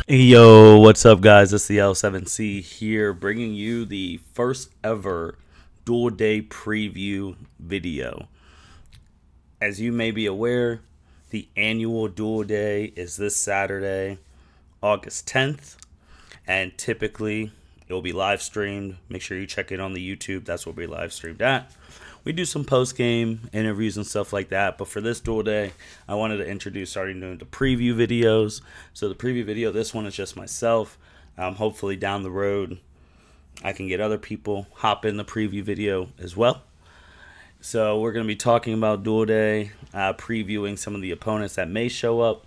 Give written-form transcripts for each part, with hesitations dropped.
Yo, what's up, guys? It's the L7C here, bringing you the first ever Duel Day Preview video. As you may be aware, the annual Duel Day is this Saturday, August 10th, and typically it will be live streamed. Make sure you check it on the YouTube. That's where we live streamed at. We do some post-game interviews and stuff like that, but for this Duel Day, I wanted to introduce starting doing the preview videos. So the preview video, this one is just myself. Hopefully down the road, I can get other people hop in the preview video as well. So we're going to be talking about Duel Day, previewing some of the opponents that may show up,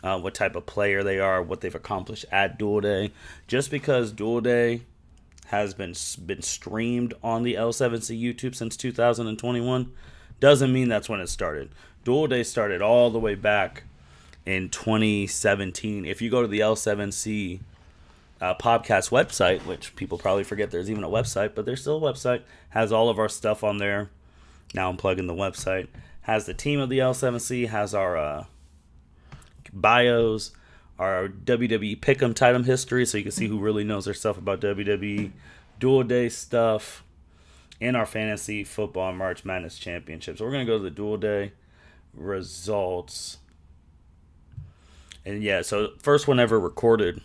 what type of player they are, what they've accomplished at Duel Day. Just because Duel Day has been streamed on the L7C YouTube since 2021 doesn't mean that's when it started. Duel Day started all the way back in 2017. If you go to the L7C podcast website, which people probably forget there's even a website, but there's still a website, has all of our stuff on there. Now I'm plugging the website. Has the team of the L7C, has our bios, our WWE Pick'em Titan history, so you can see who really knows their stuff about WWE, Duel Day stuff, and our fantasy football and March Madness championships. So we're going to go to the Duel Day results. And yeah, so first one ever recorded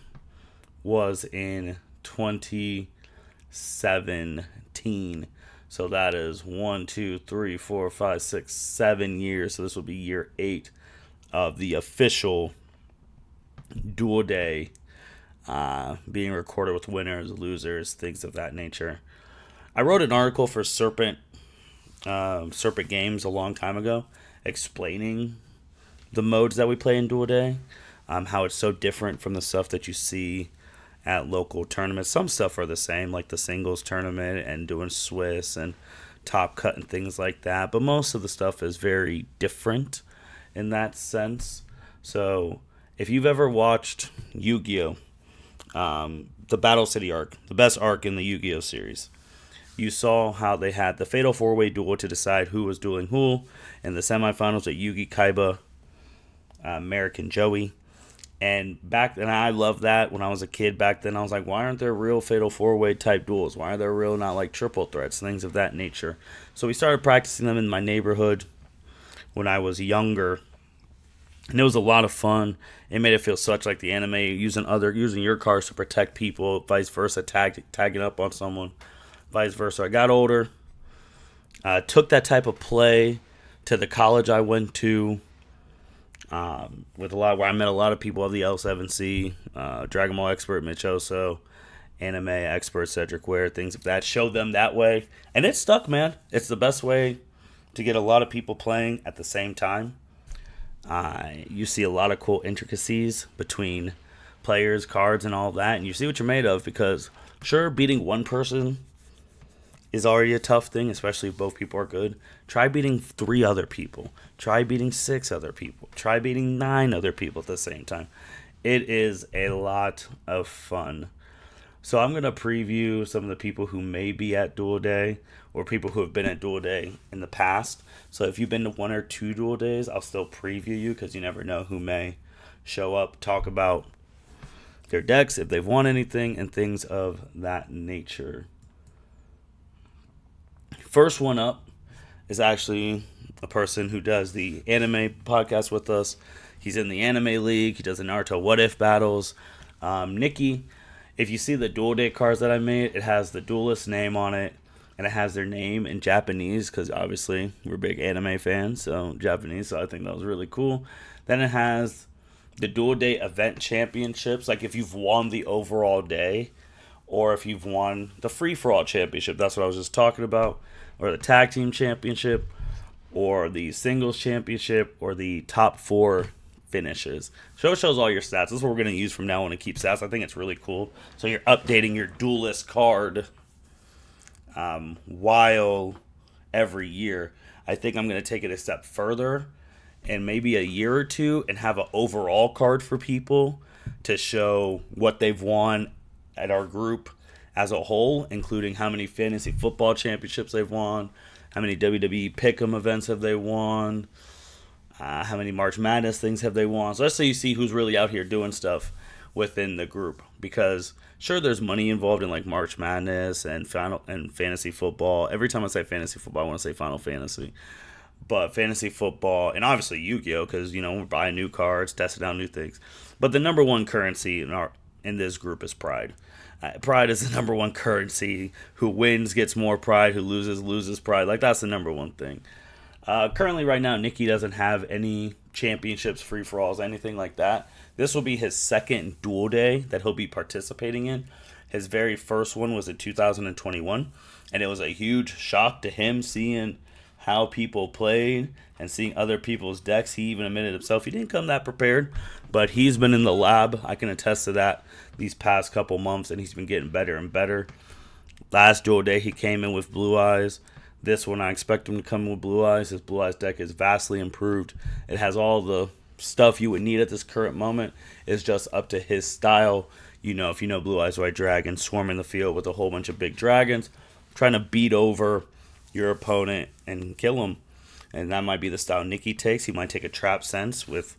was in 2017. So that is 1, 2, 3, 4, 5, 6, 7 years. So this will be year 8 of the official Duel Day being recorded with winners, losers, things of that nature. I wrote an article for Serpent Games a long time ago explaining the modes that we play in Duel Day, how it's so different from the stuff that you see at local tournaments. Some stuff are the same, like the singles tournament and doing Swiss and Top Cut and things like that, but most of the stuff is very different in that sense. So if you've ever watched Yu-Gi-Oh, the Battle City arc, the best arc in the Yu-Gi-Oh series, you saw how they had the Fatal 4-Way duel to decide who was dueling who in the semifinals at Yugi Kaiba, American Joey. And back then, I loved that when I was a kid. Back then, I was like, why aren't there real Fatal 4-Way type duels? Why are there real not like triple threats, things of that nature? So we started practicing them in my neighborhood when I was younger. And it was a lot of fun. It made it feel such like the anime, using your cards to protect people, vice versa, tagging up on someone, vice versa. I got older, took that type of play to the college I went to, where I met a lot of people of the L7C, Dragon Ball expert Mitch Oso, anime expert Cedric Ware, things of that. Showed them that way, and it stuck, man. It's the best way to get a lot of people playing at the same time. You see a lot of cool intricacies between players, cards, and all of that, and you see what you're made of, because sure, beating one person is already a tough thing, especially if both people are good. Try beating 3 other people. Try beating 6 other people. Try beating 9 other people at the same time. It is a lot of fun. So I'm going to preview some of the people who may be at Duel Day, or people who have been at Duel Day in the past. So if you've been to 1 or 2 Duel Days, I'll still preview you, because you never know who may show up, talk about their decks, if they've won anything, and things of that nature. First one up is actually a person who does the anime podcast with us. He's in the anime league. He does the Naruto What If battles. Nikki, if you see the Duel Day cards that I made, it has the duelist name on it, and it has their name in Japanese, because obviously we're big anime fans, so Japanese, so I think that was really cool. Then it has the Duel Day event championships, like if you've won the overall day, or if you've won the free-for-all championship, that's what I was just talking about, or the tag team championship, or the singles championship, or the top 4 finishes. So it shows all your stats. This is what we're going to use from now on to keep stats. I think it's really cool. So you're updating your duelist card while every year. I think I'm going to take it a step further, and maybe a year or two, and have an overall card for people to show what they've won at our group as a whole, including how many fantasy football championships they've won, how many WWE Pick'em events have they won, how many March Madness things have they won. So let's say you see who's really out here doing stuff within the group, because sure, there's money involved in like March Madness and fantasy football. Every time I say fantasy football, I want to say Final Fantasy. But fantasy football, and obviously Yu-Gi-Oh, because we're buying new cards, testing out new things. But the number one currency in this group is pride. Pride is the number one currency. Who wins gets more pride. Who loses pride. Like, that's the number one thing. Currently, right now, Nikki doesn't have any championships, free-for-alls, anything like that. This will be his second Duel Day that he'll be participating in. His very first one was in 2021, and it was a huge shock to him seeing how people played and seeing other people's decks. He even admitted himself he didn't come that prepared, but he's been in the lab. I can attest to that these past couple months, and he's been getting better and better. Last Duel Day, he came in with Blue Eyes. This one, I expect him to come in with Blue Eyes. His Blue Eyes deck is vastly improved. It has all the stuff you would need at this current moment. It's just up to his style. If you know Blue Eyes White Dragon, swarming the field with a whole bunch of big dragons, trying to beat over your opponent and kill him. And that might be the style Nikki takes. He might take a Trap Sense with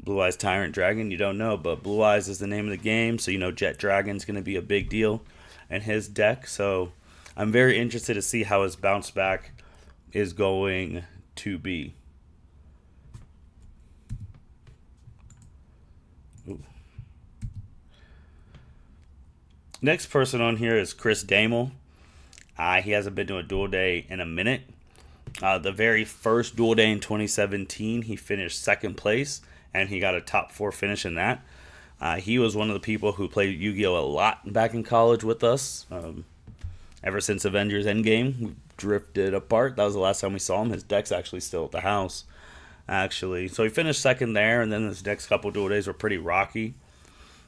Blue Eyes Tyrant Dragon. You don't know, but Blue Eyes is the name of the game, so Jet Dragon's going to be a big deal in his deck. So I'm very interested to see how his bounce back is going to be. Ooh. Next person on here is Chris Damel. He hasn't been to a Duel Day in a minute. The very first Duel Day in 2017, he finished second place, and he got a top 4 finish in that. He was one of the people who played Yu-Gi-Oh! A lot back in college with us. Ever since Avengers Endgame, we drifted apart. That was the last time we saw him. His deck's actually still at the house, actually. So he finished second there, and then his next couple Duel Days were pretty rocky.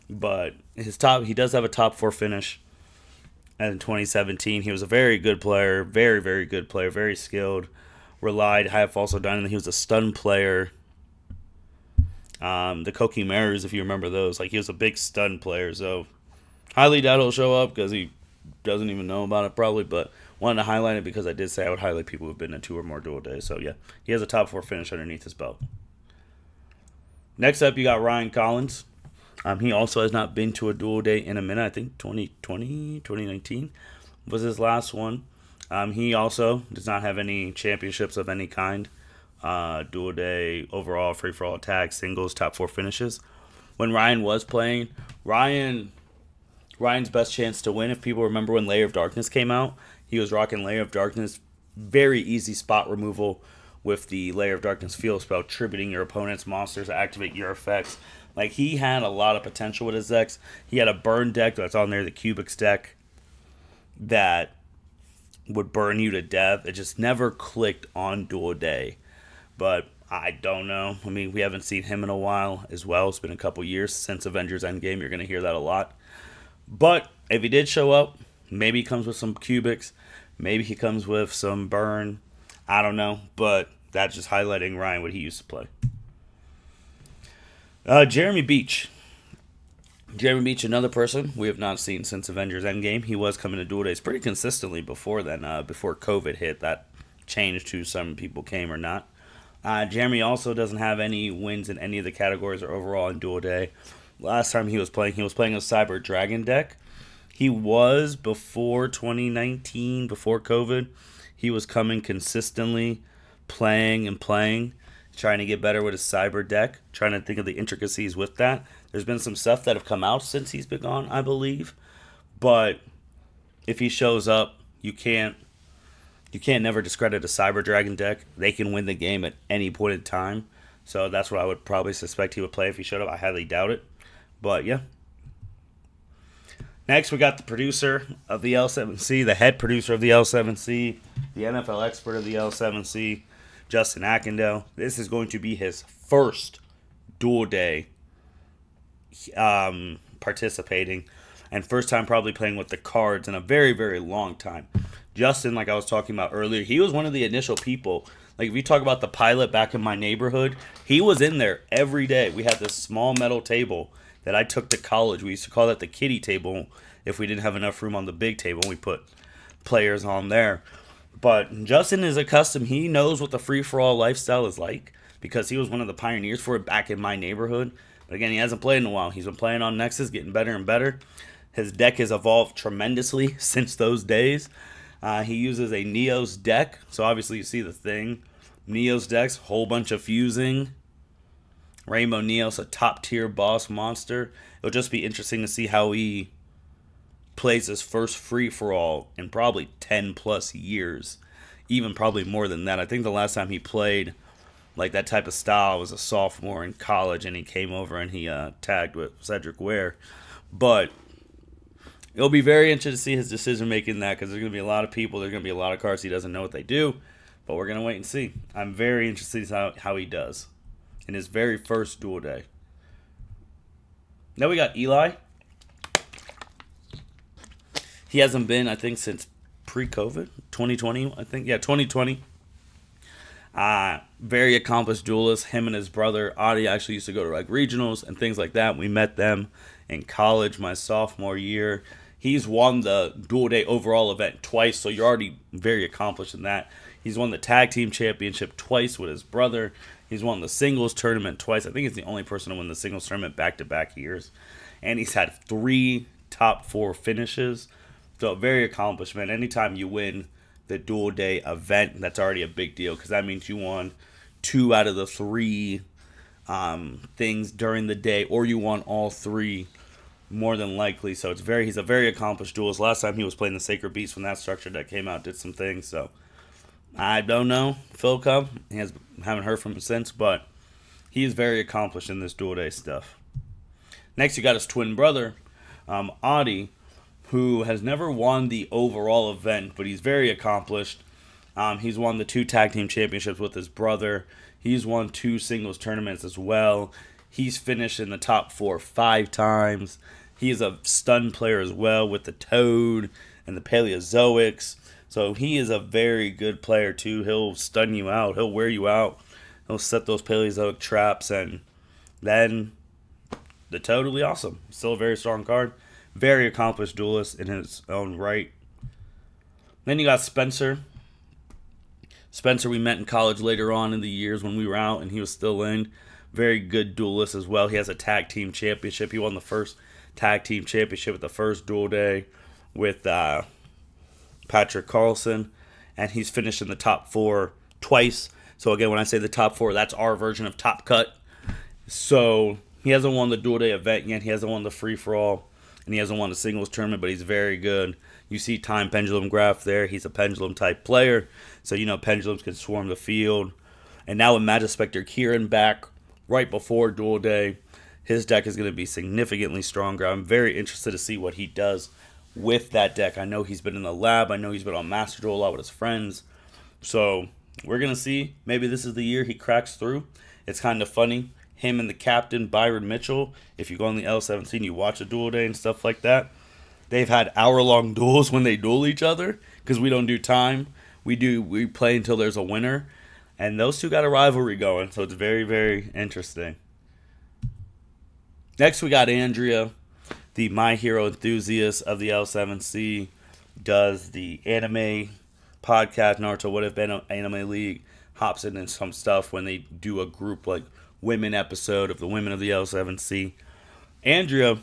But he does have a top 4 finish. And in 2017, he was a very good player, very, very good player, very skilled. Relied high false dynamo. He was a stun player. The Koki Mirrors, if you remember those, he was a big stun player. So highly doubt he'll show up because he doesn't even know about it probably. But wanted to highlight it because I did say I would highlight people who've been in 2 or more Duel Days. So yeah, he has a top 4 finish underneath his belt. Next up, you got Ryan Collins. He also has not been to a Duel Day in a minute. I think 2020, 2019 was his last one. He also does not have any championships of any kind. Duel Day, overall, free-for-all, tag, singles, top 4 finishes. When Ryan was playing, Ryan's best chance to win, if people remember when Layer of Darkness came out, he was rocking Layer of Darkness. Very easy spot removal with the Layer of Darkness field spell, tributing your opponent's monsters to activate your effects. He had a lot of potential with his decks. He had a burn deck that's on there, the Cubics deck, that would burn you to death. It just never clicked on Duel Day. But I don't know. We haven't seen him in a while as well. It's been a couple years since Avengers Endgame. You're going to hear that a lot. But if he did show up, maybe he comes with some Cubics. Maybe he comes with some burn. I don't know. But that's just highlighting Ryan, what he used to play. Jeremy Beach. Jeremy Beach, another person we have not seen since Avengers Endgame. He was coming to Duel Days pretty consistently before then, before COVID hit. That changed who some people came or not. Jeremy also doesn't have any wins in any of the categories or overall in Duel Day. Last time he was playing a Cyber Dragon deck. He was, before 2019, before COVID, he was coming consistently, playing, trying to get better with his Cyber deck, trying to think of the intricacies with that. There's been some stuff that have come out since he's been gone, I believe. But if he shows up, you can't never discredit a Cyber Dragon deck. They can win the game at any point in time. So that's what I would probably suspect he would play if he showed up. I highly doubt it. But yeah. Next, we got the producer of the L7C, the head producer of the L7C, the NFL expert of the L7C, Justin Ackendale. This is going to be his first Duel Day participating, and first time probably playing with the cards in a very, very long time. Justin, like I was talking about earlier, he was one of the initial people. If you talk about the pilot back in my neighborhood, he was in there every day. We had this small metal table that I took to college. We used to call that the kiddie table. If we didn't have enough room on the big table, we put players on there. But Justin is accustomed. He knows what the free-for-all lifestyle is like because he was one of the pioneers for it back in my neighborhood But again, he hasn't played in a while. He's been playing on Nexus, getting better and better. His deck has evolved tremendously since those days. He uses a Neos deck, so obviously you see the thing. Neos decks, whole bunch of fusing. Rainbow Neos, a top-tier boss monster. It'll just be interesting to see how he plays his first free-for-all in probably 10-plus years. Even probably more than that. I think the last time he played like that type of style was a sophomore in college, and he came over and he tagged with Cedric Ware. But it'll be very interesting to see his decision-making in that, because there's going to be a lot of people, there's going to be a lot of cards he doesn't know what they do. But we're going to wait and see. I'm very interested to see how he does in his very first duel day. Now we got Eli. He hasn't been, I think, since pre-COVID, 2020, I think. Yeah, 2020. Very accomplished duelist. Him and his brother, Adi, actually used to go to like regionals and things like that. We met them in college my sophomore year. He's won the Duel Day overall event twice, so you're already very accomplished in that. He's won the tag team championship twice with his brother. He's won the singles tournament twice. I think he's the only person to win the singles tournament back-to-back years. And he's had 3 top 4 finishes. So very accomplished, man. Anytime you win the Duel Day event, that's already a big deal, because that means you won 2 out of the 3 things during the day, or you won all 3 more than likely. So he's a very accomplished duelist. Last time he was playing the Sacred Beast when that structure deck came out, did some things. So I don't know, Phil Cub. Haven't heard from him since, but he is very accomplished in this Duel Day stuff. Next, you got his twin brother, Adi, who has never won the overall event, but he's very accomplished. He's won the 2 tag team championships with his brother. He's won 2 singles tournaments as well. He's finished in the top 4 5 times. He is a stun player as well with the Toad and the Paleozoics. So he is a very good player too. He'll stun you out. He'll wear you out. He'll set those Paleozoic traps, and then the Toad will be awesome. Still a very strong card. Very accomplished duelist in his own right. Then you got Spencer. Spencer we met in college later on in the years when we were out, and he was still in. Very good duelist as well. He has a tag team championship. He won the first tag team championship at the first Duel Day with Patrick Carlson, and he's finished in the top 4 twice. So again, when I say the top 4, that's our version of Top Cut. So he hasn't won the Duel Day event yet. He hasn't won the free-for-all, and he hasn't won the singles tournament, but he's very good. You see time pendulum graph there. He's a pendulum type player, so you know pendulums can swarm the field. And now with Magispector Kieran back right before Duel Day, his deck is going to be significantly stronger. I'm very interested to see what he does with that deck. I know he's been in the lab. I know he's been on Master Duel a lot with his friends. So we're going to see. Maybe this is the year he cracks through. It's kind of funny. Him and the captain, Byron Mitchell, if you go on the L7C and you watch a Duel Day and stuff like that, they've had hour-long duels when they duel each other, because we don't do time. We play until there's a winner. And those two got a rivalry going, so it's very, very interesting. Next, we got Andrea, the My Hero enthusiast of the L7C, does the anime podcast, Naruto What If Anime League, hops in and some stuff when they do a group like women episode of the women of the L7C. Andrea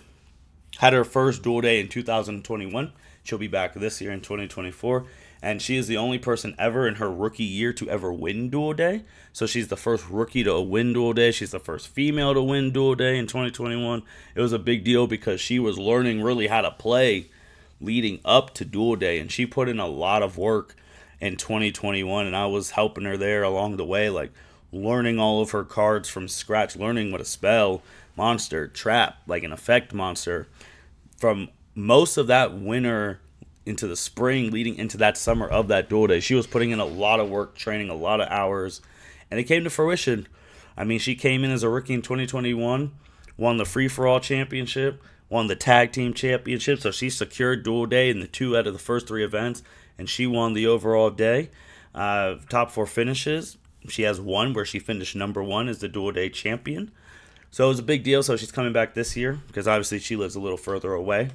had her first Duel Day in 2021. She'll be back this year in 2024. And she is the only person ever in her rookie year to ever win Duel Day. So she's the first rookie to win Duel Day. She's the first female to win Duel Day in 2021. It was a big deal because she was learning really how to play leading up to Duel Day. And she put in a lot of work in 2021. And I was helping her there along the way, like learning all of her cards from scratch, learning what a spell, monster, trap, like an effect monster. From most of that winter into the spring, leading into that summer of that Duel Day, she was putting in a lot of work, training a lot of hours, and it came to fruition. I mean, she came in as a rookie in 2021, won the free-for-all championship, won the tag team championship, so she secured Duel Day in the 2 out of the first 3 events, and she won the overall day. Top 4 finishes. She has 1 where she finished number 1 as the Duel Day champion. So it was a big deal. So she's coming back this year because obviously she lives a little further away.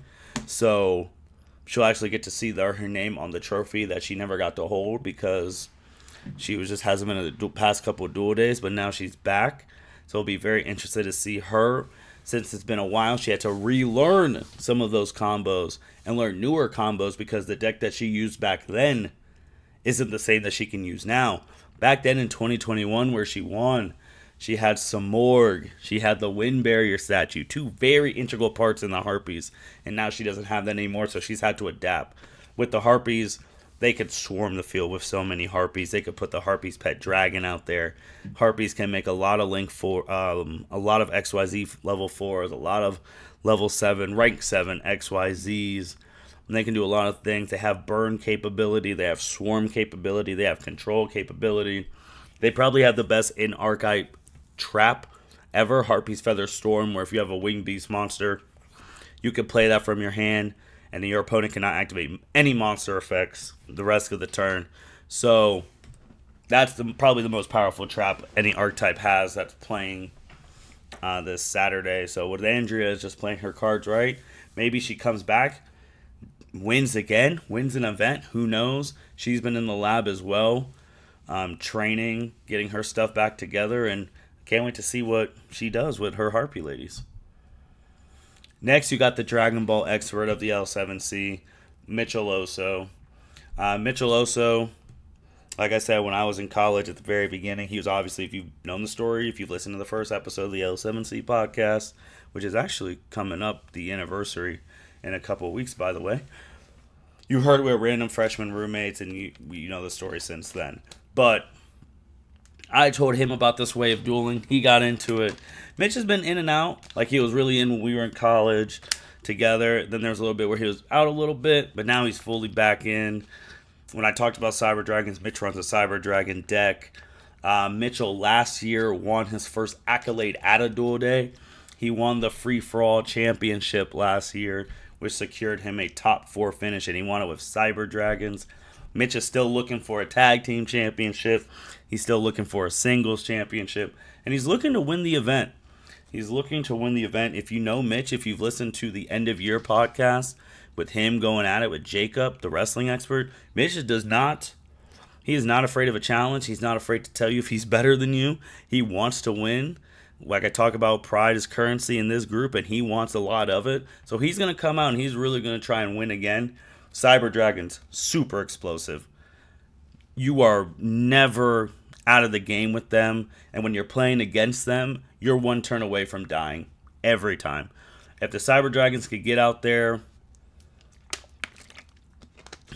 So she'll actually get to see her name on the trophy that she never got to hold because she hasn't been in the past couple of Duel Days, but now she's back. So it'll be very interested to see her since it's been a while, she had to relearn some of those combos and learn newer combos because the deck that she used back then isn't the same that she can use now. Back then in 2021 where she won, she had Samorg, she had the Wind Barrier statue, two very integral parts in the Harpies, and now she doesn't have that anymore, so she's had to adapt. With the Harpies, they could swarm the field with so many Harpies. They could put the Harpies pet dragon out there. Harpies can make a lot of a lot of XYZ level 4s, a lot of level 7, rank 7 XYZs. And they can do a lot of things. They have burn capability. They have swarm capability. They have control capability. They probably have the best in-archetype trap ever, Harpy's Feather Storm, where if you have a Winged Beast monster, you can play that from your hand, and your opponent cannot activate any monster effects the rest of the turn. So that's probably the most powerful trap any archetype has that's playing this Saturday. So with Andrea is just playing her cards right. Maybe she comes back, wins again, wins an event. Who knows? She's been in the lab as well, training, getting her stuff back together, and can't wait to see what she does with her Harpy ladies. Next, you got the Dragon Ball expert of the L7C, Mitchell Oso. Mitchell Oso, like I said, when I was in college at the very beginning, he was obviously, if you've known the story, if you've listened to the first episode of the L7C podcast, which is actually coming up, the anniversary, in a couple of weeks, by the way. You heard we were random freshman roommates, and you know the story since then. But I told him about this way of dueling. He got into it. Mitch has been in and out. Like, he was really in when we were in college together. Then there was a little bit where he was out a little bit, but now he's fully back in. When I talked about Cyber Dragons, Mitch runs a Cyber Dragon deck. Mitchell last year won his first accolade at a Duel Day. He won the Free-For-All Championship last year, which secured him a top 4 finish, and he won it with Cyber Dragons. Mitch is still looking for a tag team championship. He's still looking for a singles championship, and he's looking to win the event. He's looking to win the event. If you know Mitch, if you've listened to the end of year podcast with him going at it with Jacob, the wrestling expert, Mitch he is not afraid of a challenge. He's not afraid to tell you if he's better than you. He wants to win. Like I talk about, pride is currency in this group, and he wants a lot of it. So he's going to come out, and he's really going to try and win again. Cyber Dragons, super explosive. You are never out of the game with them, and when you're playing against them, you're one turn away from dying every time. If the Cyber Dragons could get out there,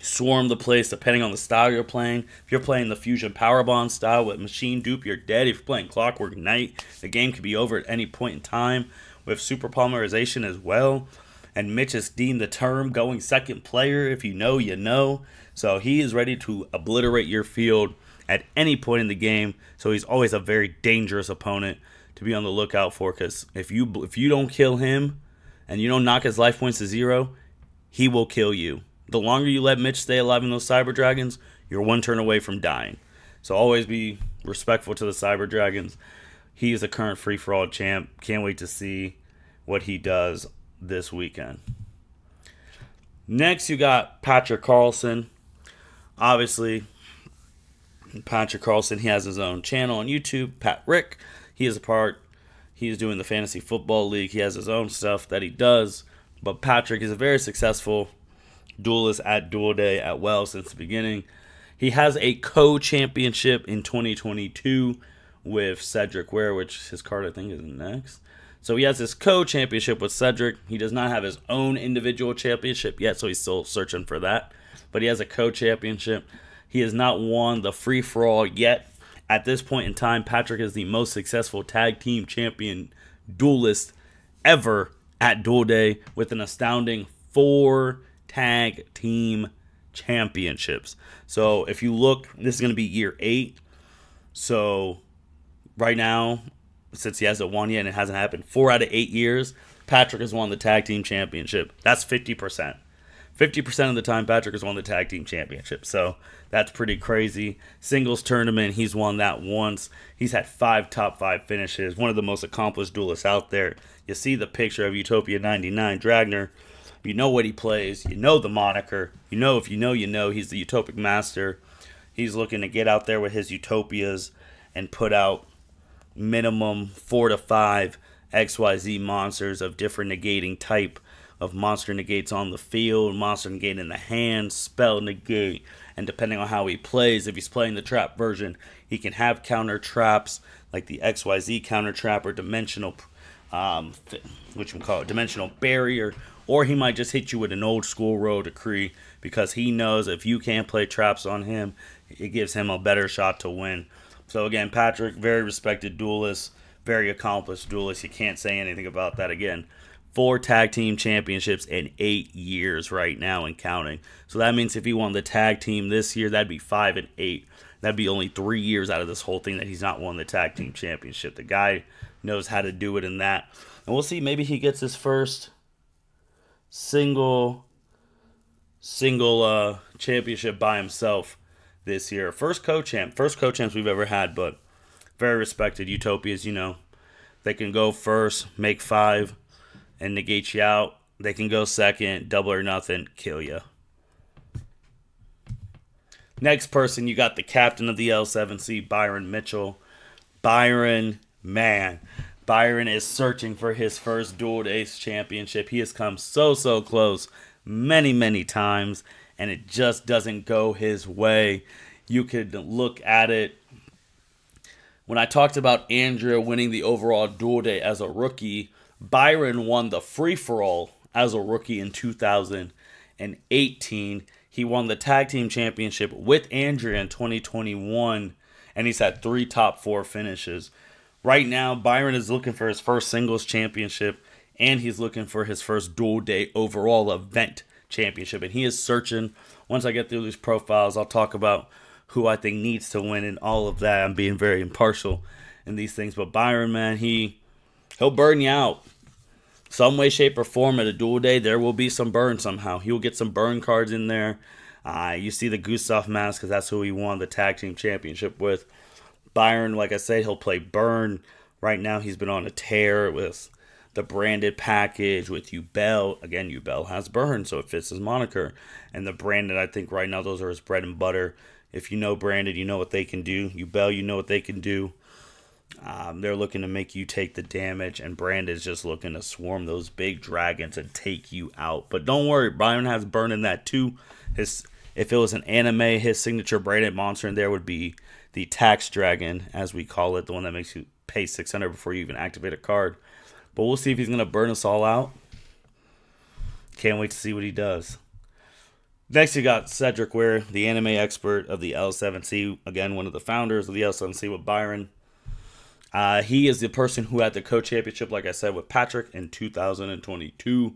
swarm the place depending on the style you're playing. If you're playing the Fusion Power Bond style with Machine Dupe, you're dead. If you're playing Clockwork Knight, the game could be over at any point in time. With Super Polymerization as well. And Mitch has deemed the term going second player. If you know, you know. So he is ready to obliterate your field at any point in the game. So he's always a very dangerous opponent to be on the lookout for. Because if you don't kill him and you don't knock his life points to 0, he will kill you. The longer you let Mitch stay alive in those Cyber Dragons, you're one turn away from dying. So always be respectful to the Cyber Dragons. He is a current free-for-all champ. Can't wait to see what he does this weekend. Next, you got Patrick Carlson. Obviously, Patrick Carlson, he has his own channel on YouTube, Pat Rick. He's doing the Fantasy Football League. He has his own stuff that he does. But Patrick is a very successful duelist at Duel Day at Wells since the beginning. He has a co-championship in 2022 with Cedric Ware, which his card I think is next. So he has this co-championship with Cedric. He does not have his own individual championship yet, so he's still searching for that. But he has a co-championship. He has not won the free-for-all yet. At this point in time, Patrick is the most successful tag team champion duelist ever at Duel Day with an astounding 4 tag team championships. So if you look, this is going to be year 8. So right now, since he hasn't won yet and it hasn't happened, 4 out of 8 years, Patrick has won the tag team championship. That's 50%. 50% of the time, Patrick has won the tag team championship. So that's pretty crazy. Singles tournament, he's won that once. He's had 5 top 5 finishes. One of the most accomplished duelists out there. You see the picture of Utopia 99 Dragner. You know what he plays. You know the moniker. You know if you know, you know. He's the Utopic Master. He's looking to get out there with his Utopias and put out minimum 4 to 5 XYZ monsters of different negating type of monster negates on the field, monster negate in the hand, spell negate, and depending on how he plays, if he's playing the trap version, he can have counter traps like the XYZ counter trap or dimensional, which we call it dimensional barrier, or he might just hit you with an old school roll decree because he knows if you can't play traps on him, it gives him a better shot to win. So again, Patrick, very respected duelist, very accomplished duelist. You can't say anything about that. Again, 4 tag team championships in 8 years right now and counting. So that means if he won the tag team this year, that'd be 5 and 8. That'd be only 3 years out of this whole thing that he's not won the tag team championship. The guy knows how to do it in that. And we'll see, maybe he gets his first single championship by himself this year. First co-champs we've ever had, but very respected. Utopias, you know, they can go first, make 5, and negate you out. They can go second, double or nothing, kill you. Next person, you got the captain of the L7C, Byron Mitchell. Byron, man. Byron is searching for his first Duel Day championship. He has come so close many times, and it just doesn't go his way. You could look at it. When I talked about Andrea winning the overall Duel Day as a rookie, Byron won the free-for-all as a rookie in 2018. He won the tag team championship with Andrea in 2021, and he's had 3 top 4 finishes. Right now, Byron is looking for his first singles championship, and he's looking for his first Duel Day overall event championship, and he is searching. Once I get through these profiles, I'll talk about who I think needs to win and all of that. I'm being very impartial in these things, but Byron, man, he'll burn you out. Some way, shape, or form at a Duel Day, there will be some burn somehow. He'll get some burn cards in there. You see the Gustav mask because that's who he won the tag team championship with. Byron, like I said, he'll play burn. Right now, he's been on a tear with the branded package with yugioh. Again, yugioh has burn, so it fits his moniker. And the branded, I think right now, those are his bread and butter. If you know branded, you know what they can do. yugioh, you know what they can do. They're looking to make you take the damage, and Brand is just looking to swarm those big dragons and take you out. But don't worry, Byron has burn in that too. If it was an anime, his signature branded monster in there would be the tax dragon, as we call it, the one that makes you pay 600 before you even activate a card. But we'll see if he's going to burn us all out. Can't wait to see what he does. Next, you got Cedric Ware, the anime expert of the L7C. Again, one of the founders of the L7C with Byron. He is the person who had the co-championship, like I said, with Patrick in 2022.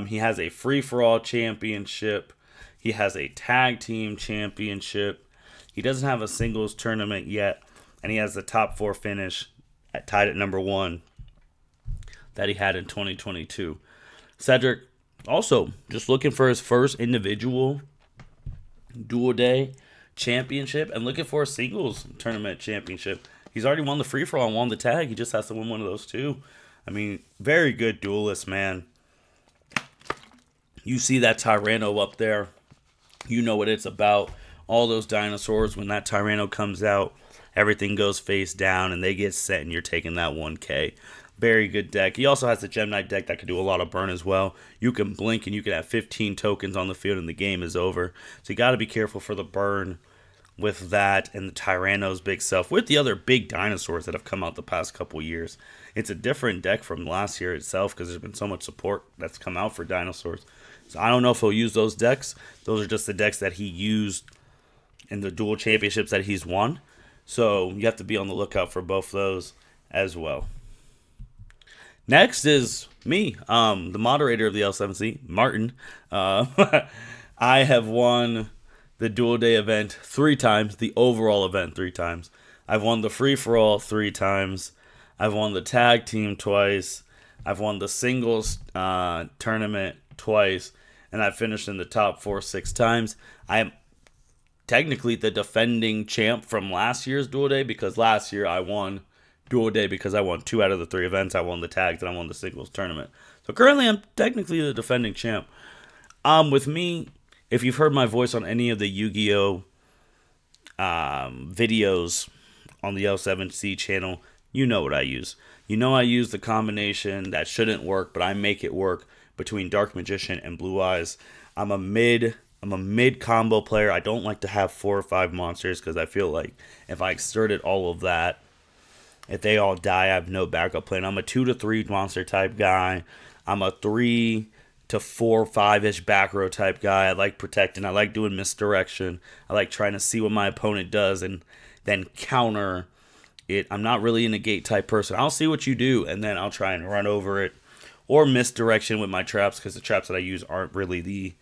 He has a free-for-all championship. He has a tag team championship. He doesn't have a singles tournament yet. And he has the top 4 finish tied at number 1 that he had in 2022. Cedric also just looking for his first individual Duel Day championship and looking for a singles tournament championship. He's already won the free-for-all and won the tag. He just has to win one of those 2. I mean, very good duelist, man. You see that Tyranno up there. You know what it's about. All those dinosaurs, when that Tyranno comes out, everything goes face down and they get set and you're taking that 1K. Very good deck. He also has the Gem Knight deck that can do a lot of burn as well. You can blink and you can have 15 tokens on the field and the game is over. So you got to be careful for the burn with that and the Tyranno's big self, with the other big dinosaurs that have come out the past couple years. It's a different deck from last year itself because there's been so much support that's come out for dinosaurs. So I don't know if he'll use those decks. Those are just the decks that he used in the dual championships that he's won. So you have to be on the lookout for both those as well. Next is me, the moderator of the L7C, Martin. I have won the Duel Day event 3 times, the overall event 3 times. I've won the free-for-all 3 times. I've won the tag team twice. I've won the singles tournament twice. And I've finished in the top 4 6 times. I am technically the defending champ from last year's Duel Day because last year I won Duel Day because I won 2 out of the 3 events. I won the tags and I won the singles tournament. So currently I'm technically the defending champ. With me, if you've heard my voice on any of the Yu-Gi-Oh videos on the L7C channel, you know what I use. You know I use the combination that shouldn't work, but I make it work between Dark Magician and Blue Eyes. I'm a mid combo player. I don't like to have 4 or 5 monsters because I feel like if I exerted all of that, if they all die, I have no backup plan. I'm a 2 to 3 monster type guy. I'm a 3 to 4, 5-ish back row type guy. I like protecting. I like doing misdirection. I like trying to see what my opponent does and then counter it. I'm not really a negate type person. I'll see what you do and then I'll try and run over it or misdirection with my traps, because the traps that I use aren't really the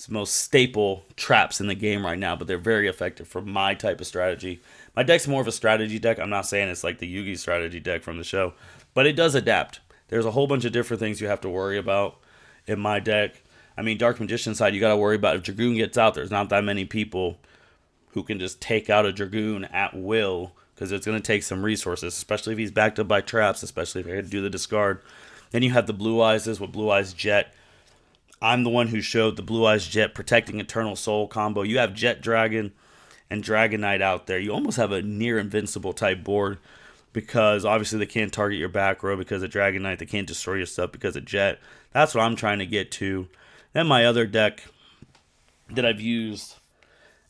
most staple traps in the game right now, but they're very effective for my type of strategy. My deck's more of a strategy deck. I'm not saying it's like the Yugi strategy deck from the show, but it does adapt. There's a whole bunch of different things you have to worry about in my deck. I mean, Dark Magician side, you got to worry about if Dragoon gets out, there's not that many people who can just take out a Dragoon at will, because it's going to take some resources, especially if he's backed up by traps, especially if I had to do the discard. Then you have the Blue Eyes with Blue Eyes Jet. I'm the one who showed the Blue Eyes Jet protecting Eternal Soul combo. You have Jet Dragon and Dragon Knight out there. You almost have a near invincible type board, because obviously they can't target your back row because of Dragon Knight. They can't destroy your stuff because of Jet. That's what I'm trying to get to. Then my other deck that I've used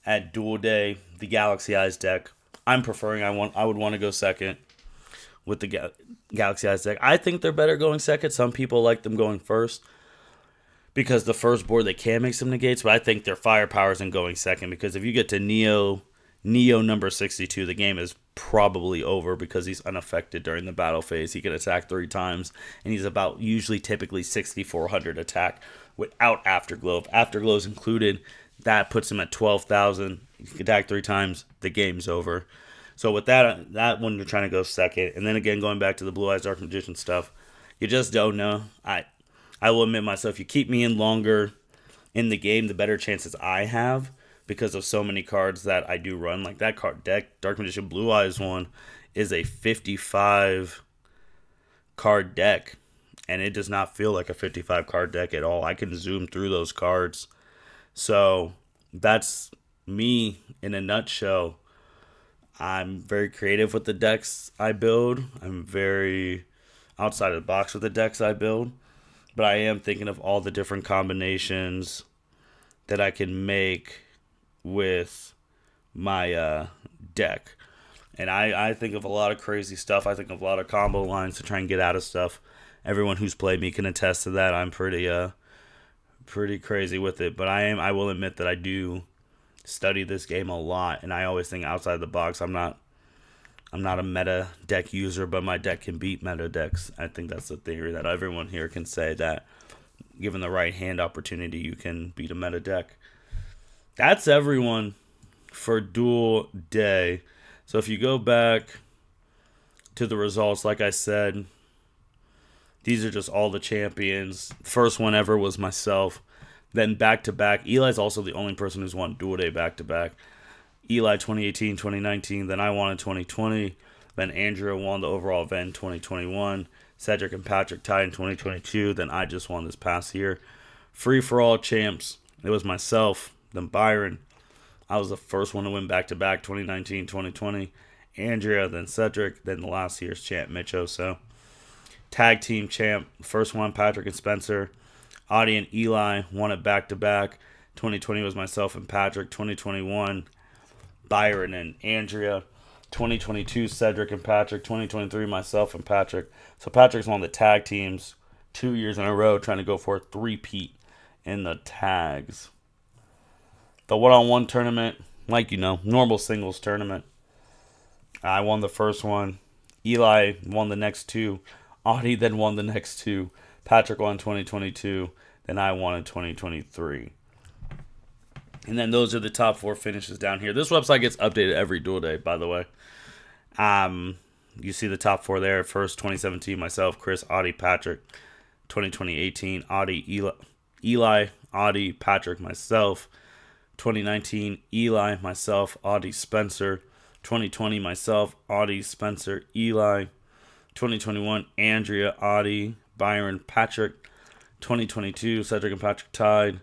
at Duel Day, the Galaxy Eyes deck. I'm preferring, I would want to go second with the Galaxy Eyes deck. I think they're better going second. Some people like them going first, because the first board they can make some negates, but I think their firepower is in going second, because if you get to Neo number 62, the game is probably over, because he's unaffected during the battle phase. He can attack 3 times, and he's about typically 6,400 attack without Afterglow. If Afterglow is included, that puts him at 12,000. He can attack 3 times, the game's over. So with that one, you're trying to go second. And then again, going back to the Blue Eyes Dark Magician stuff, you just don't know. I will admit myself, you keep me in longer in the game, the better chances I have, because of so many cards that I do run. Like that card deck, Dark Magician Blue Eyes one, is a 55 card deck, and it does not feel like a 55 card deck at all. I can zoom through those cards. So that's me in a nutshell. I'm very creative with the decks I build. I'm very outside of the box with the decks I build. But I am thinking of all the different combinations that I can make with my deck. And I think of a lot of crazy stuff. I think of a lot of combo lines to try and get out of stuff. Everyone who's played me can attest to that. I'm pretty crazy with it. But I will admit that I do study this game a lot, and I always think outside the box. I'm not a meta deck user, but my deck can beat meta decks. I think that's the theory that everyone here can say, that given the right hand opportunity, you can beat a meta deck. That's everyone for Duel Day. So if you go back to the results, like I said, these are just all the champions. First one ever was myself. Then back-to-back. Eli's also the only person who's won Duel Day back-to-back. Eli 2018, 2019. Then I won in 2020. Then Andrea won the overall event in 2021. Cedric and Patrick tied in 2022. Then I just won this past year. Free-for-all champs. It was myself, then Byron. I was the first one to win back-to-back, 2019, 2020. Andrea, then Cedric, then the last year's champ, Mitcho. So, tag team champ. First one, Patrick and Spencer. Audie and Eli won it back-to-back. 2020 was myself and Patrick. 2021, Byron and Andrea. 2022, Cedric and Patrick. 2023, myself and Patrick. So Patrick's won the tag teams 2 years in a row, trying to go for a three-peat in the tags. The one-on-one tournament, like normal singles tournament. I won the first one. Eli won the next 2. Audie then won the next 2. Patrick won 2022. Then I won in 2023. And then those are the top 4 finishes down here. This website gets updated every Duel Day, by the way. You see the top 4 there. First, 2017, myself, Chris, Audie, Patrick. 2018, Audie, Eli, Audie, Patrick, myself. 2019, Eli, myself, Audie, Spencer. 2020, myself, Audie, Spencer, Eli. 2021, Andrea, Audie, Byron, Patrick. 2022, Cedric and Patrick tied.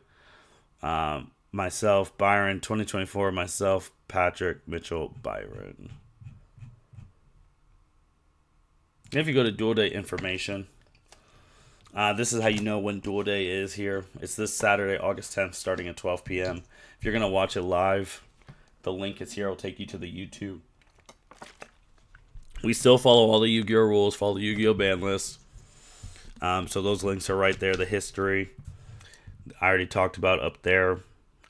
Myself, Byron. 2024, myself, Patrick, Mitchell, Byron. If you go to Duel Day information, this is how you know when Duel Day is here. It's this Saturday, August 10th, starting at 12 p.m. If you're going to watch it live, the link is here. It'll take you to the YouTube. We still follow all the Yu-Gi-Oh rules, follow the Yu-Gi-Oh ban list. So those links are right there. The history, I already talked about up there.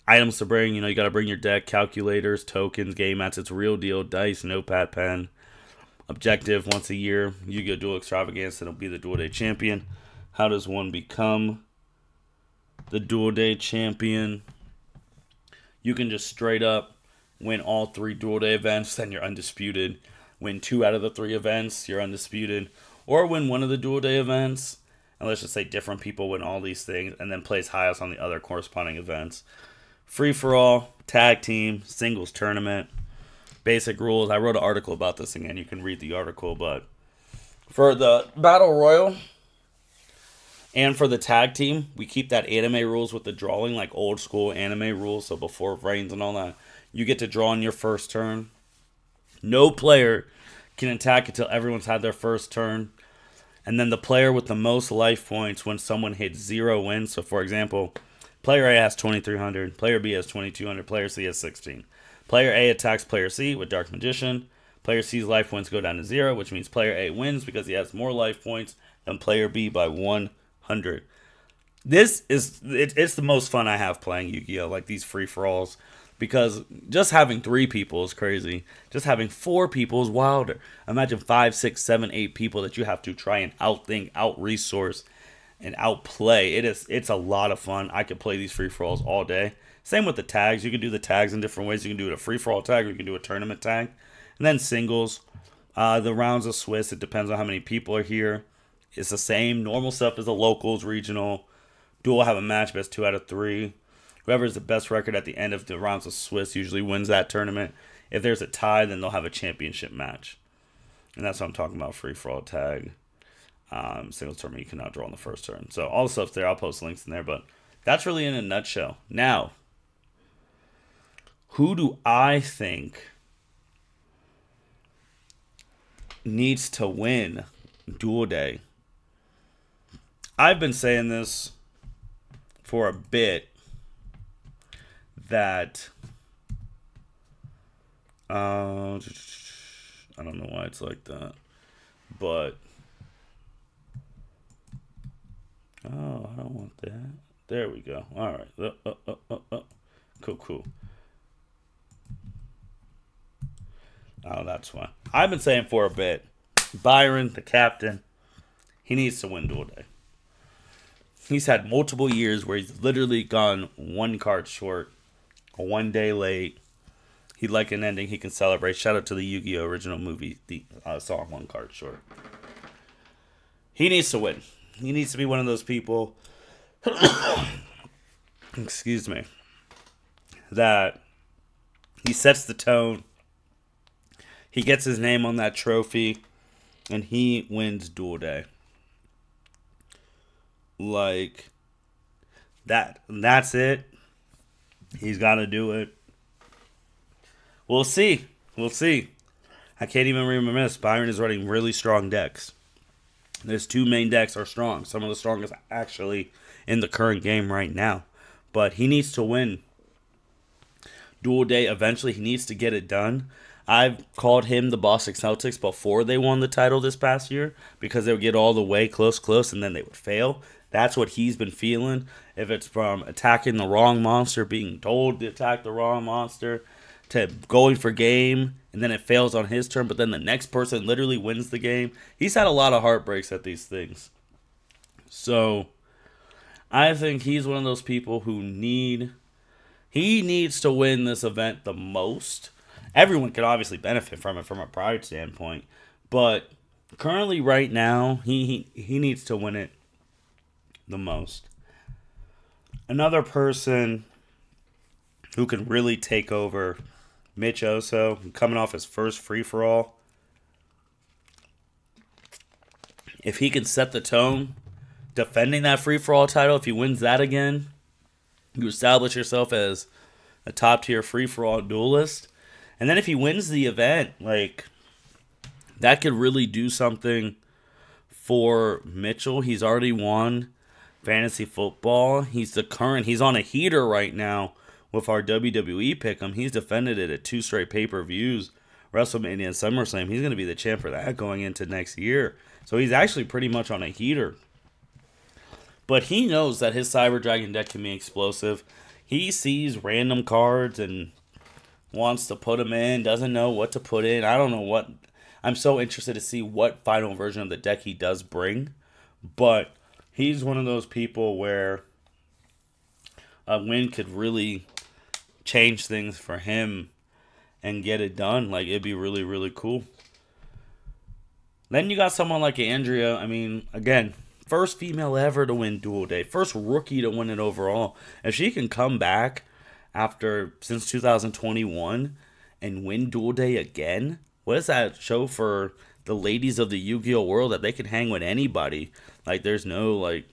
Items to bring, you got to bring your deck, calculators, tokens, game mats. It's real deal, dice, notepad, pen. Objective, once a year, Yu-Gi-Oh Duel Extravaganza, and it'll be the Duel Day champion. How does one become the Duel Day champion? You can just straight up win all 3 Duel Day events, then you're undisputed. Win 2 out of the 3 events, you're undisputed. Or win one of the Duel Day events, and let's just say different people win all these things, and then place highest on the other corresponding events. Free-for-all, tag team, singles tournament, basic rules. I wrote an article about this again. You can read the article, but for the Battle Royal and for the tag team, we keep that anime rules with the drawing, like old school anime rules, so before rains and all that. You get to draw on your first turn. No player can attack until everyone's had their first turn. And then the player with the most life points when someone hits 0 wins. So, for example, player A has 2,300, player B has 2,200, player C has 16. Player A attacks player C with Dark Magician. Player C's life points go down to 0, which means player A wins because he has more life points than player B by 100. It's the most fun I have playing Yu-Gi-Oh! Like these free-for-alls. Because just having 3 people is crazy. Just having 4 people is wilder. Imagine 5, 6, 7, 8 people that you have to try and outthink, out-resource, and outplay. It's a lot of fun. I could play these free-for-alls all day. Same with the tags. You can do the tags in different ways. You can do a free-for-all tag or you can do a tournament tag. And then singles. The rounds of Swiss, it depends on how many people are here. It's the same. Normal stuff is the locals, regional. Duel have a match, best 2 out of 3. Whoever has the best record at the end of the rounds of Swiss usually wins that tournament. If there's a tie, then they'll have a championship match. And that's what I'm talking about, free-for-all tag. Singles tournament, you cannot draw on the first turn. So all the stuff's there. I'll post links in there. But that's really in a nutshell. Now, who do I think needs to win Duel Day? I've been saying this for a bit. That I don't know why it's like that, but I don't want that. There we go. All right. Cool. Oh, that's why. I've been saying for a bit, Byron, the captain, he needs to win Duel Day. He's had multiple years where he's literally gone 1 card short. 1 day late. He'd like an ending he can celebrate. Shout out to the Yu-Gi-Oh! Original movie, the song 1 card short. He needs to win. He needs to be one of those people, excuse me, that he sets the tone, he gets his name on that trophy, and he wins Duel Day. Like, that's it. He's got to do it. We'll see. I can't even reminisce. Byron is running really strong decks. His 2 main decks are strong. Some of the strongest actually in the current game right now. But he needs to win Duel Day eventually. He needs to get it done. I've called him the Boston Celtics before they won the title this past year because they would get all the way close, and then they would fail. That's what he's been feeling. If it's from attacking the wrong monster, being told to attack the wrong monster, to going for game, and then it fails on his turn, but then the next person literally wins the game. He's had a lot of heartbreaks at these things. So, I think he's one of those people who he needs to win this event the most. Everyone can obviously benefit from it from a pride standpoint, but currently right now, he needs to win it the most. Another person who can really take over, Mitch Oso, coming off his first free-for-all. If he can set the tone, defending that free-for-all title, if he wins that again, you establish yourself as a top-tier free-for-all duelist. And then if he wins the event, like, that could really do something for Mitchell. He's already won fantasy football. He's on a heater right now with our WWE pick'em. He's defended it at 2 straight pay-per-views, WrestleMania and SummerSlam. He's going to be the champ for that going into next year. So he's actually pretty much on a heater. But he knows that his Cyber Dragon deck can be explosive. He sees random cards and wants to put them in, doesn't know what to put in. I don't know what. I'm so interested to see what final version of the deck he does bring. But he's one of those people where a win could really change things for him and get it done. Like, it'd be really, really cool. Then you got someone like Andrea. I mean, again, first female ever to win Duel Day. First rookie to win it overall. If she can come back since 2021 and win Duel Day again, what does that show for the ladies of the Yu-Gi-Oh world? That they can hang with anybody. Like, there's no, like,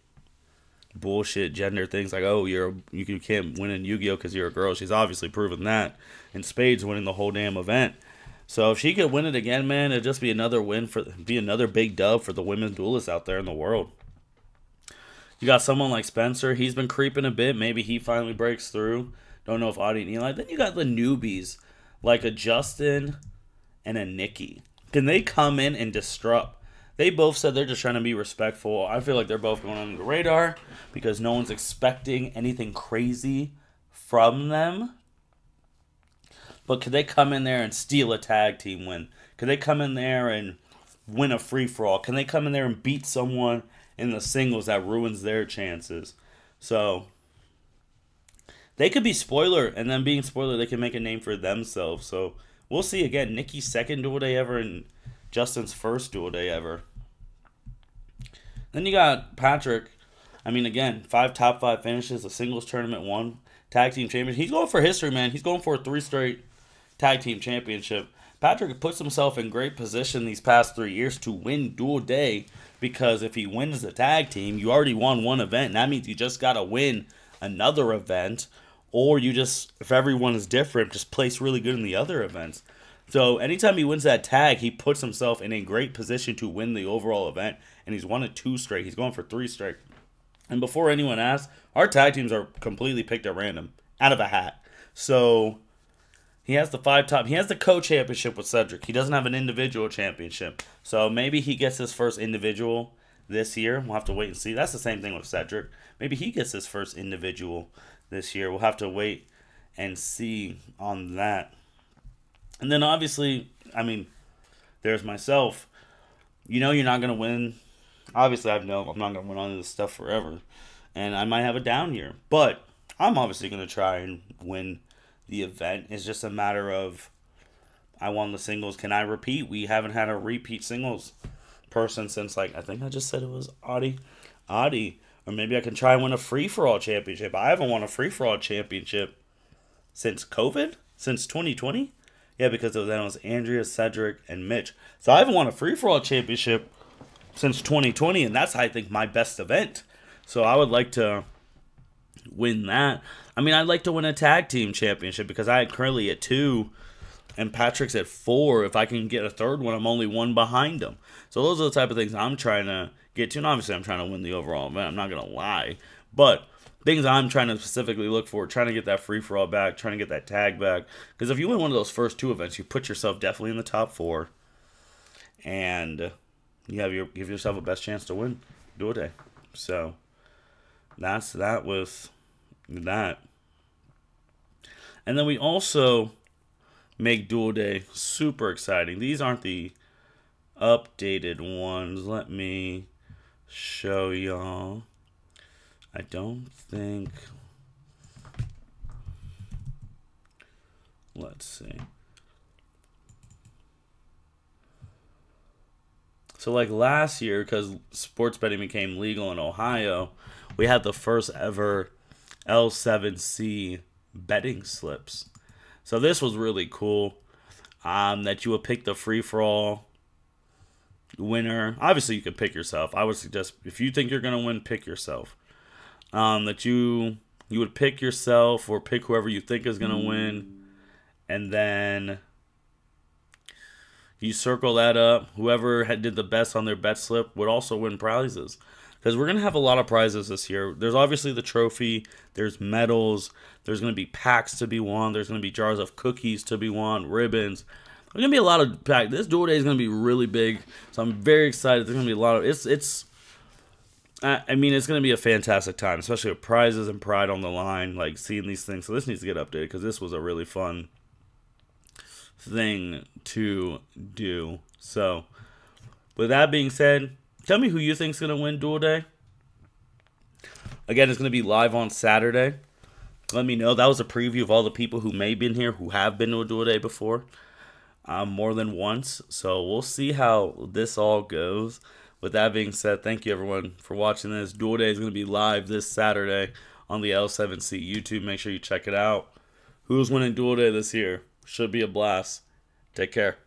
bullshit gender things like, oh, you can't win in Yu-Gi-Oh because you're a girl. She's obviously proven that. And Spades winning the whole damn event. So if she could win it again, man, it'd just be another another big dub for the women's duelists out there in the world. You got someone like Spencer. He's been creeping a bit. Maybe he finally breaks through. Don't know if Audie and Eli. Then you got the newbies like a Justin and a Nikki. Can they come in and disrupt? They both said they're just trying to be respectful. I feel like they're both going under the radar because no one's expecting anything crazy from them. But could they come in there and steal a tag team win? Could they come in there and win a free-for-all? Can they come in there and beat someone in the singles that ruins their chances? So they could be spoiler, and then being spoiler, they can make a name for themselves. So we'll see. Again, Nikki's second Duel Day ever and Justin's first Duel Day ever. Then you got Patrick. I mean, again, 5 top 5 finishes, a singles tournament, 1 tag team championship. He's going for history, man. He's going for a 3 straight tag team championship. Patrick puts himself in great position these past 3 years to win Duel Day, because if he wins the tag team, you already won 1 event, and that means you just got to win another event, or you just, if everyone is different, just place really good in the other events. So anytime he wins that tag, he puts himself in a great position to win the overall event, and he's won it 2 straight. He's going for 3 straight. And before anyone asks, our tag teams are completely picked at random, out of a hat. So he has the 5 top. He has the co-championship with Cedric. He doesn't have an individual championship. So maybe he gets his first individual this year. We'll have to wait and see. That's the same thing with Cedric. Maybe he gets his first individual this year. We'll have to wait and see on that. And then obviously, I mean, there's myself. You know you're not going to win. Obviously, I'm not going to win on this stuff forever. And I might have a down year. But I'm obviously going to try and win the event. It's just a matter of, I won the singles. Can I repeat? We haven't had a repeat singles person since, like, I think I just said it was Audie. Or maybe I can try and win a free-for-all championship. I haven't won a free-for-all championship since COVID? Since 2020? Yeah, because then it was Andrea, Cedric, and Mitch. So I haven't won a free-for-all championship since 2020, and that's, I think, my best event. So I would like to win that. I mean, I'd like to win a tag team championship because I had Curly at 2 and Patrick's at 4. If I can get a third one, I'm only 1 behind him. So those are the type of things I'm trying to get to. And obviously, I'm trying to win the overall event. I'm not going to lie. But things I'm trying to specifically look for, trying to get that free-for-all back, trying to get that tag back. Because if you win one of those first 2 events, you put yourself definitely in the top 4. And you give yourself a best chance to win Duel Day. So that's that with that. And then we also make Duel Day super exciting. These aren't the updated ones. Let me show y'all. I don't think. Let's see. So like last year, because sports betting became legal in Ohio, we had the first ever L7C betting slips. So this was really cool. That you would pick the free-for-all winner. Obviously, you could pick yourself. I would suggest, if you think you're going to win, pick yourself. That you would pick yourself or pick whoever you think is going to win. And then You circle that up. Whoever did the best on their bet slip would also win prizes. Because we're going to have a lot of prizes this year. There's obviously the trophy. There's medals. There's going to be packs to be won. There's going to be jars of cookies to be won. Ribbons. There's going to be a lot of packs. This Duel Day is going to be really big. So I'm very excited. There's going to be a lot of... I mean, it's going to be a fantastic time. Especially with prizes and pride on the line. Like, seeing these things. So this needs to get updated. Because this was a really fun thing to do. So, with that being said, tell me who you think is going to win Duel Day. Again, it's going to be live on Saturday. Let me know. That was a preview of all the people who may have been here, who have been to a Duel Day before, more than once. So we'll see how this all goes. With that being said, thank you everyone for watching this. Duel Day is going to be live this Saturday on the L7C YouTube. Make sure you check it out. Who's winning Duel Day this year? Should be a blast. Take care.